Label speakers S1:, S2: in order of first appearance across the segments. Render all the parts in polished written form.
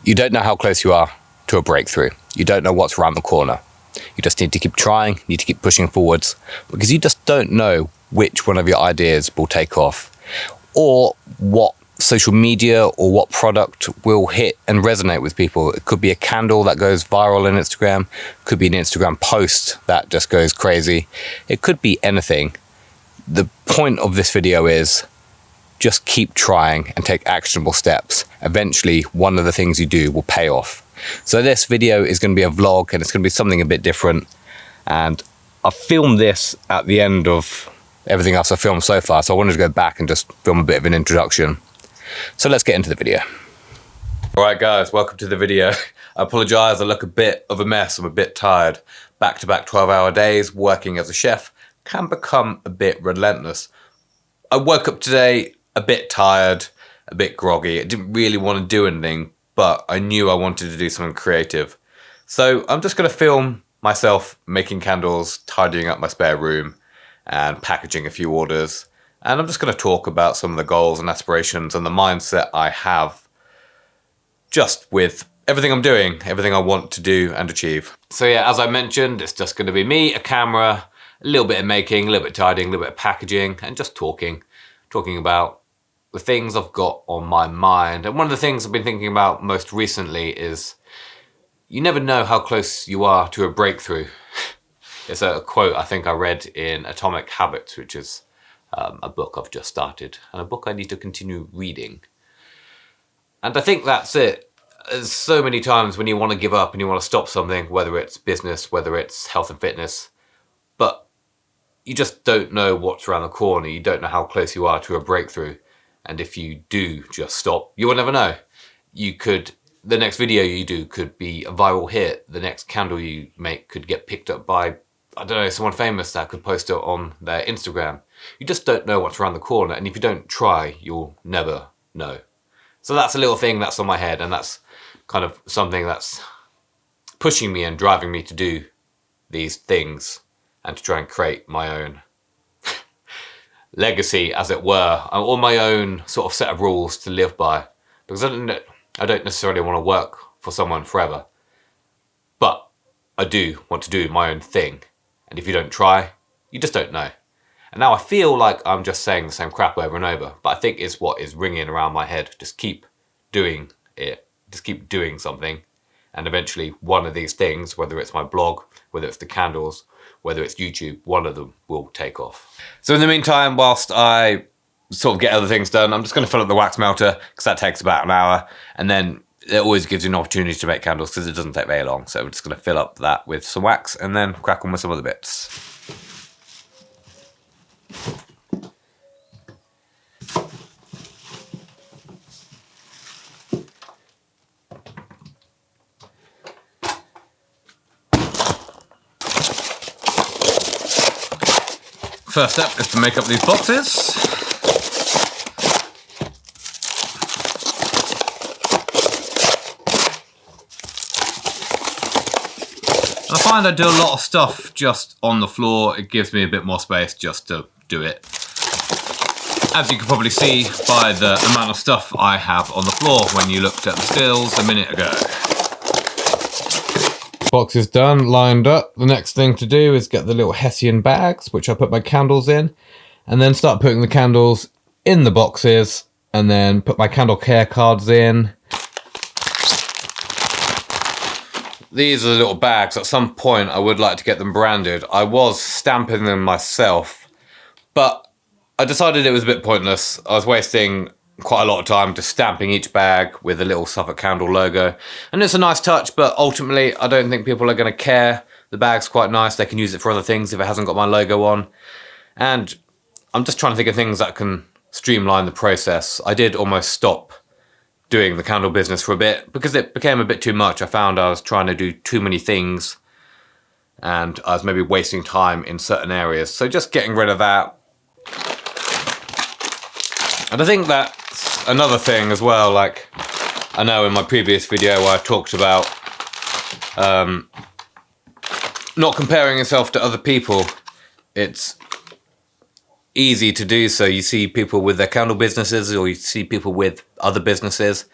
S1: You don't know how close you are to a breakthrough. You don't know what's around the corner. You just need to keep trying, you need to keep pushing forwards, because you just don't know which one of your ideas will take off, or what social media or what product will hit and resonate with people. It could be a candle that goes viral on Instagram, could be an Instagram post that just goes crazy. It could be anything. The point of this video is just keep trying and take actionable steps. Eventually, one of the things you do will pay off. So this video is going to be a vlog, and it's going to be something a bit different. And I filmed this at the end of everything else I've filmed so far, so I wanted to go back and just film a bit of an introduction. So let's get into the video. All right, guys, welcome to the video. I apologize, I look a bit of a mess. I'm a bit tired. Back-to-back 12-hour days working as a chef can become a bit relentless. I woke up today a bit tired, a bit groggy. I didn't really want to do anything, but I knew I wanted to do something creative. So I'm just going to film myself making candles, tidying up my spare room, and packaging a few orders. And I'm just going to talk about some of the goals and aspirations and the mindset I have just with everything I'm doing, everything I want to do and achieve. So yeah, as I mentioned, it's just going to be me, a camera, a little bit of making, a little bit of tidying, a little bit of packaging, and just talking about the things I've got on my mind. And one of the things I've been thinking about most recently is you never know how close you are to a breakthrough. It's a quote I think I read in Atomic Habits, which is a book I've just started, and a book I need to continue reading. And I think that's it. There's so many times when you want to give up and you want to stop something, whether it's business, whether it's health and fitness, but you just don't know what's around the corner. You don't know how close you are to a breakthrough. And if you do just stop, you will never know. The next video you do could be a viral hit. The next candle you make could get picked up by, I don't know, someone famous that could post it on their Instagram. You just don't know what's around the corner. And if you don't try, you'll never know. So that's a little thing that's on my head. And that's kind of something that's pushing me and driving me to do these things and to try and create my own legacy, as it were, or my own sort of set of rules to live by. Because I don't necessarily want to work for someone forever, but I do want to do my own thing. And if you don't try, you just don't know. And now I feel like I'm just saying the same crap over and over, but I think it's what is ringing around my head. Just keep doing it. Just keep doing something. And eventually one of these things, whether it's my blog, whether it's the candles, whether it's YouTube, one of them will take off. So in the meantime, whilst I sort of get other things done, I'm just going to fill up the wax melter, because that takes about an hour. And then it always gives you an opportunity to make candles, because it doesn't take very long. So we're just going to fill up that with some wax and then crack on with some other bits. First step is to make up these boxes. I find I do a lot of stuff just on the floor. It gives me a bit more space just to do it. As you can probably see by the amount of stuff I have on the floor when you looked at the stills a minute ago. Box is done, lined up. The next thing to do is get the little Hessian bags, which I put my candles in, and then start putting the candles in the boxes, and then put my candle care cards in. These are the little bags. At some point I would like to get them branded. I was stamping them myself, but I decided it was a bit pointless. I was wasting quite a lot of time just stamping each bag with a little Suffolk Candle logo. And it's a nice touch, but ultimately I don't think people are going to care. The bag's quite nice. They can use it for other things if it hasn't got my logo on. And I'm just trying to think of things that can streamline the process. I did almost stop doing the candle business for a bit because it became a bit too much. I found I was trying to do too many things and I was maybe wasting time in certain areas. So just getting rid of that. And I think that's another thing as well. Like, I know in my previous video where I talked about not comparing yourself to other people, it's easy to do so. You see people with their candle businesses or you see people with other businesses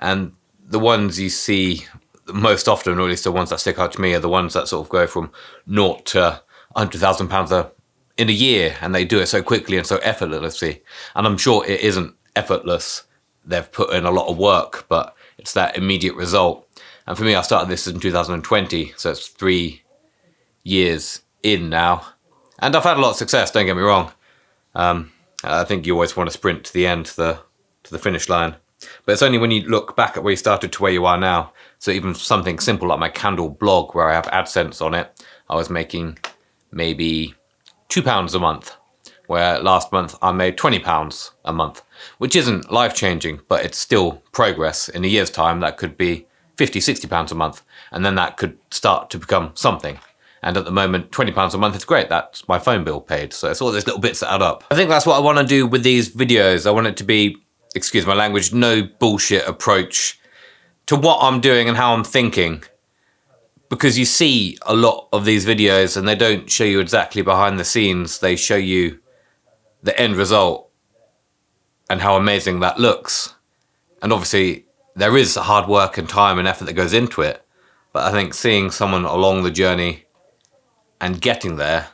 S1: and the ones you see most often, or at least the ones that stick out to me, are the ones that sort of go from naught to £100,000 in a year, and they do it so quickly and so effortlessly. And I'm sure it isn't effortless. They've put in a lot of work, but it's that immediate result. And for me, I started this in 2020, so it's 3 years in now. And I've had a lot of success, don't get me wrong. I think you always want to sprint to the end, to the finish line. But it's only when you look back at where you started to where you are now. So even something simple like my candle blog, where I have AdSense on it, I was making maybe £2 a month, where last month I made £20 a month, which isn't life-changing, but it's still progress. In a year's time, that could be £50, £60 a month, and then that could start to become something. And at the moment, £20 a month is great. That's my phone bill paid. So it's all those little bits that add up. I think that's what I want to do with these videos. I want it to be, excuse my language, no bullshit approach to what I'm doing and how I'm thinking. Because you see a lot of these videos and they don't show you exactly behind the scenes. They show you the end result and how amazing that looks. And obviously there is hard work and time and effort that goes into it. But I think seeing someone along the journey and getting there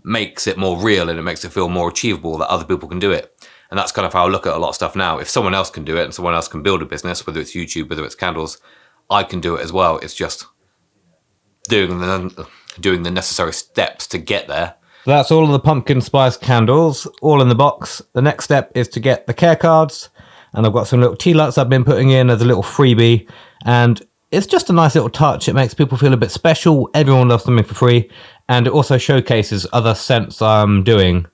S1: makes it more real, and it makes it feel more achievable that other people can do it. And that's kind of how I look at a lot of stuff now. If someone else can do it and someone else can build a business, whether it's YouTube, whether it's candles, I can do it as well. It's just doing the necessary steps to get there.
S2: That's all of the pumpkin spice candles, all in the box. The next step is to get the care cards, and I've got some little tea lights I've been putting in as a little freebie, and it's just a nice little touch. It makes people feel a bit special. Everyone loves something for free, and it also showcases other scents I'm doing.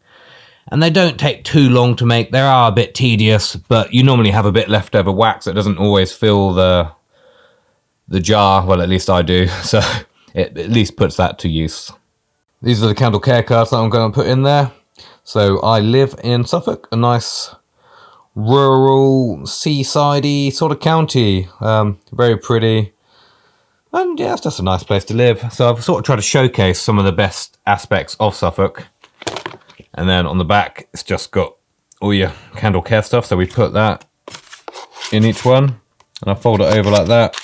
S2: And they don't take too long to make. They are a bit tedious, but you normally have a bit leftover wax that doesn't always fill the jar. Well, at least I do, so it at least puts that to use. These are the candle care cards that I'm going to put in there. So I live in Suffolk, a nice rural, seaside-y sort of county. Very pretty. And yeah, it's just a nice place to live. So I've sort of tried to showcase some of the best aspects of Suffolk. And then on the back, it's just got all your candle care stuff. So we put that in each one. And I fold it over like that.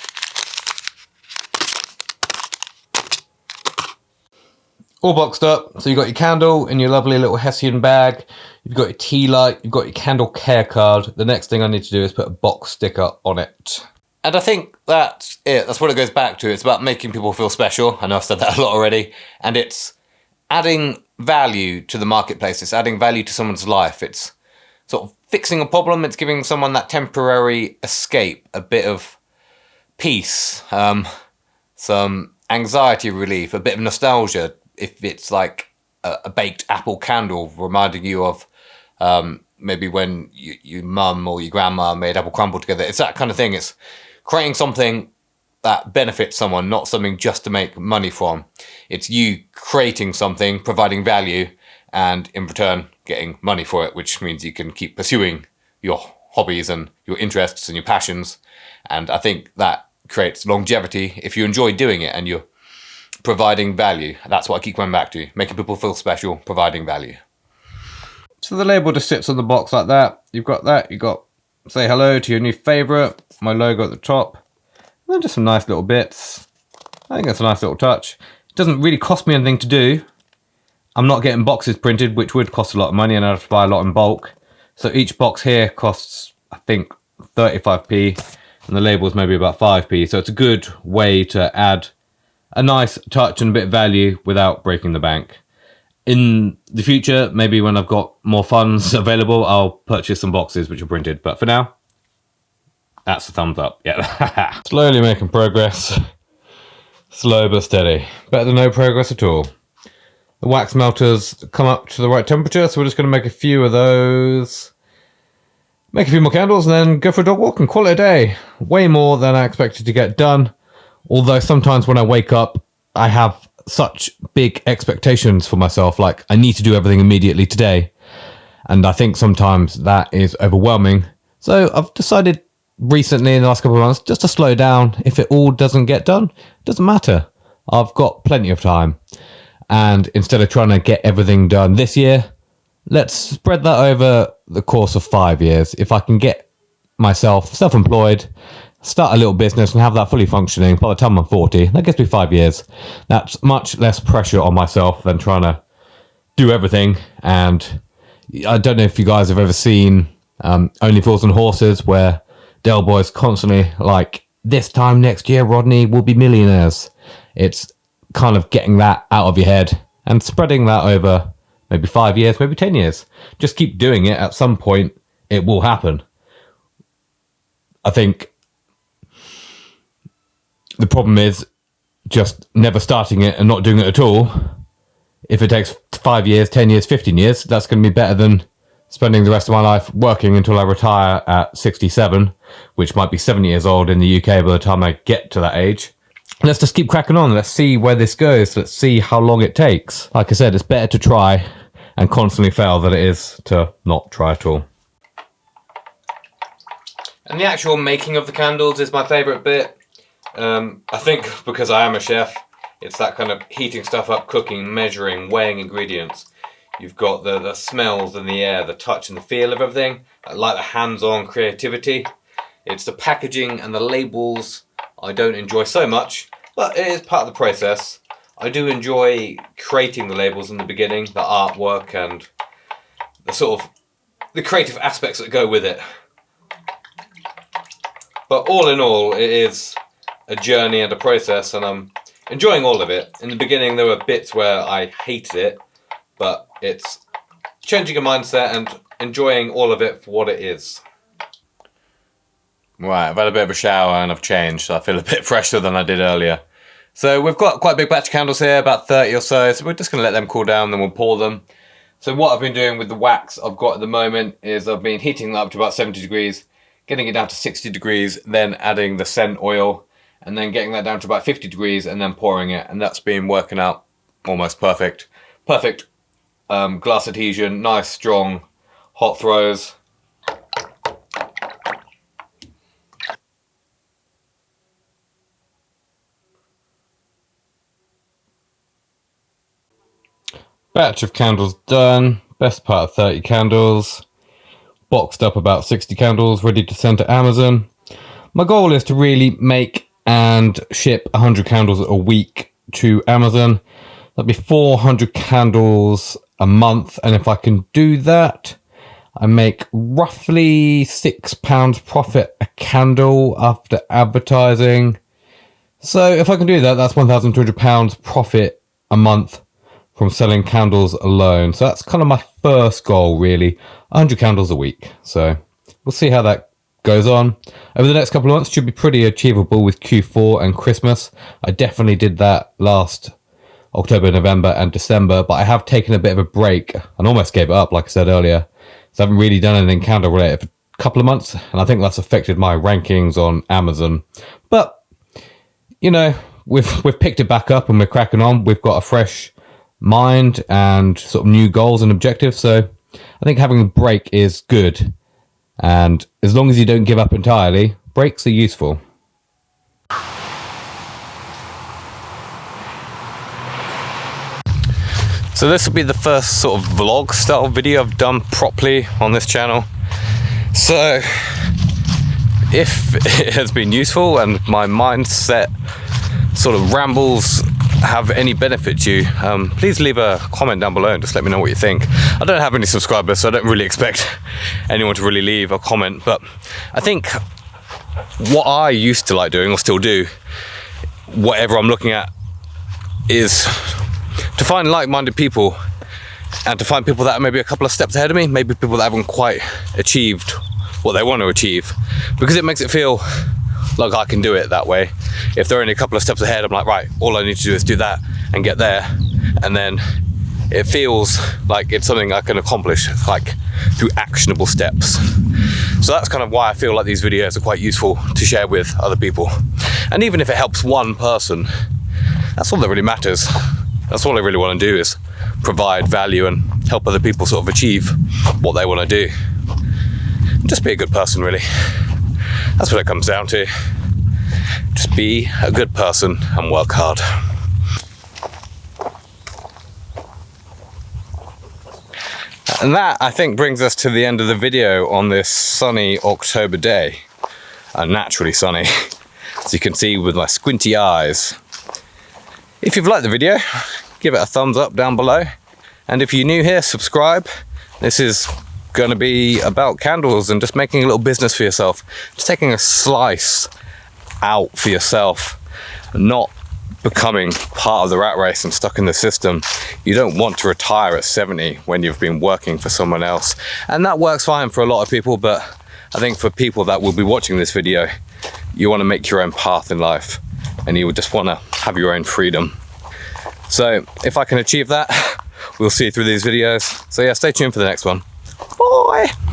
S2: All boxed up. So you've got your candle in your lovely little Hessian bag. You've got your tea light. You've got your candle care card. The next thing I need to do is put a box sticker on it.
S1: And I think that's it. That's what it goes back to. It's about making people feel special. I know I've said that a lot already. And it's adding value to the marketplace. It's adding value to someone's life. It's sort of fixing a problem. It's giving someone that temporary escape, a bit of peace, some anxiety relief, a bit of nostalgia. If it's like a baked apple candle reminding you of maybe when your mum or your grandma made apple crumble together. It's that kind of thing. It's creating something that benefits someone, not something just to make money from. It's you creating something, providing value, and in return getting money for it, which means you can keep pursuing your hobbies and your interests and your passions. And I think that creates longevity if you enjoy doing it and you're providing value. That's what I keep coming back to. Making people feel special, providing value.
S2: So the label just sits on the box like that. You've got that. You've got say hello to your new favourite. My logo at the top. And then just some nice little bits. I think that's a nice little touch. It doesn't really cost me anything to do. I'm not getting boxes printed, which would cost a lot of money, and I'd have to buy a lot in bulk. So each box here costs, I think, 35p. And the label's maybe about 5p. So it's a good way to add a nice touch and a bit of value without breaking the bank. In the future, maybe when I've got more funds available, I'll purchase some boxes which are printed. But for now, that's a thumbs up. Yeah. Slowly making progress. Slow but steady. Better than no progress at all. The wax melters come up to the right temperature, so we're just going to make a few of those. Make a few more candles and then go for a dog walk and call it a day. Way more than I expected to get done. Although sometimes when I wake up, I have such big expectations for myself. Like, I need to do everything immediately today. And I think sometimes that is overwhelming. So I've decided recently in the last couple of months just to slow down. If it all doesn't get done, it doesn't matter. I've got plenty of time. And instead of trying to get everything done this year, let's spread that over the course of 5 years. If I can get myself self-employed, start a little business and have that fully functioning by the time I'm 40. That gives me 5 years. That's much less pressure on myself than trying to do everything. And I don't know if you guys have ever seen Only Fools and Horses, where Del Boy's constantly like, this time next year, Rodney will be millionaires. It's kind of getting that out of your head and spreading that over maybe 5 years, maybe 10 years. Just keep doing it. At some point, it will happen. I think the problem is just never starting it and not doing it at all. If it takes 5 years, 10 years, 15 years, that's going to be better than spending the rest of my life working until I retire at 67, which might be 70 years old in the UK by the time I get to that age. Let's just keep cracking on. Let's see where this goes. Let's see how long it takes. Like I said, it's better to try and constantly fail than it is to not try at all. And the actual making of the candles is my favourite bit. I think because I am a chef, it's that kind of heating stuff up, cooking, measuring, weighing ingredients. You've got the smells and the air, the touch and the feel of everything. I like the hands-on creativity. It's the packaging and the labels I don't enjoy so much, but it is part of the process. I do enjoy creating the labels in the beginning, the artwork and the sort of the creative aspects that go with it. But all in all, it is a journey and a process, and I'm enjoying all of it. In the beginning, there were bits where I hated it, but it's changing a mindset and enjoying all of it for what it is. Right, I've had a bit of a shower and I've changed, so I feel a bit fresher than I did earlier. So we've got quite a big batch of candles here, about 30 or so we're just going to let them cool down, then we'll pour them. So what I've been doing with the wax I've got at the moment is I've been heating that up to about 70 degrees, getting it down to 60 degrees, then adding the scent oil, and then getting that down to about 50 degrees and then pouring it, and that's been working out almost perfect. Perfect glass adhesion, nice strong hot throws. Batch of candles done, best part of 30 candles, boxed up about 60 candles, ready to send to Amazon. My goal is to really make and ship 100 candles a week to Amazon. That'll be 400 candles a month, and if I can do that, I make roughly £6 profit a candle after advertising. So if I can do that, that's £1,200 profit a month from selling candles alone. So that's kind of my first goal, really. 100 candles a week. So we'll see how that goes on. Over the next couple of months, should be pretty achievable with Q4 and Christmas. I definitely did that last October, November and December, but I have taken a bit of a break and almost gave it up, like I said earlier. So I haven't really done anything candle related for a couple of months, and I think that's affected my rankings on Amazon. But, you know, we've picked it back up and we're cracking on. We've got a fresh mind and sort of new goals and objectives, so I think having a break is good, and as long as you don't give up entirely, breaks are useful. So this will be the first sort of vlog style video I've done properly on this channel, so if it has been useful and my mindset sort of rambles have any benefit to you, please leave a comment down below and just let me know what you think. I don't have any subscribers, so I don't really expect anyone to really leave a comment, but I think what I used to like doing, or still do, whatever I'm looking at, is to find like-minded people and to find people that are maybe a couple of steps ahead of me, maybe people that haven't quite achieved what they want to achieve, because it makes it feel like I can do it that way. If they're only a couple of steps ahead, I'm like, right, all I need to do is do that and get there, and then it feels like it's something I can accomplish, like through actionable steps. So that's kind of why I feel like these videos are quite useful to share with other people. And even if it helps one person, that's all that really matters. That's all I really want to do, is provide value and help other people sort of achieve what they want to do. Just be a good person, really. That's what it comes down to. Just be a good person and work hard. And that, I think, brings us to the end of the video on this sunny October day.
S1: are naturally sunny, as you can see with my squinty eyes. If you've liked the video, give it a thumbs up down below. And if you're new here, subscribe. This is going to be about candles and just making a little business for yourself. Just taking a slice out for yourself, not becoming part of the rat race and stuck in the system. You don't want to retire at 70 when you've been working for someone else. And that works fine for a lot of people, but I think for people that will be watching this video, you want to make your own path in life and you would just want to have your own freedom. So if I can achieve that, we'll see through these videos. So yeah, stay tuned for the next one. Bye.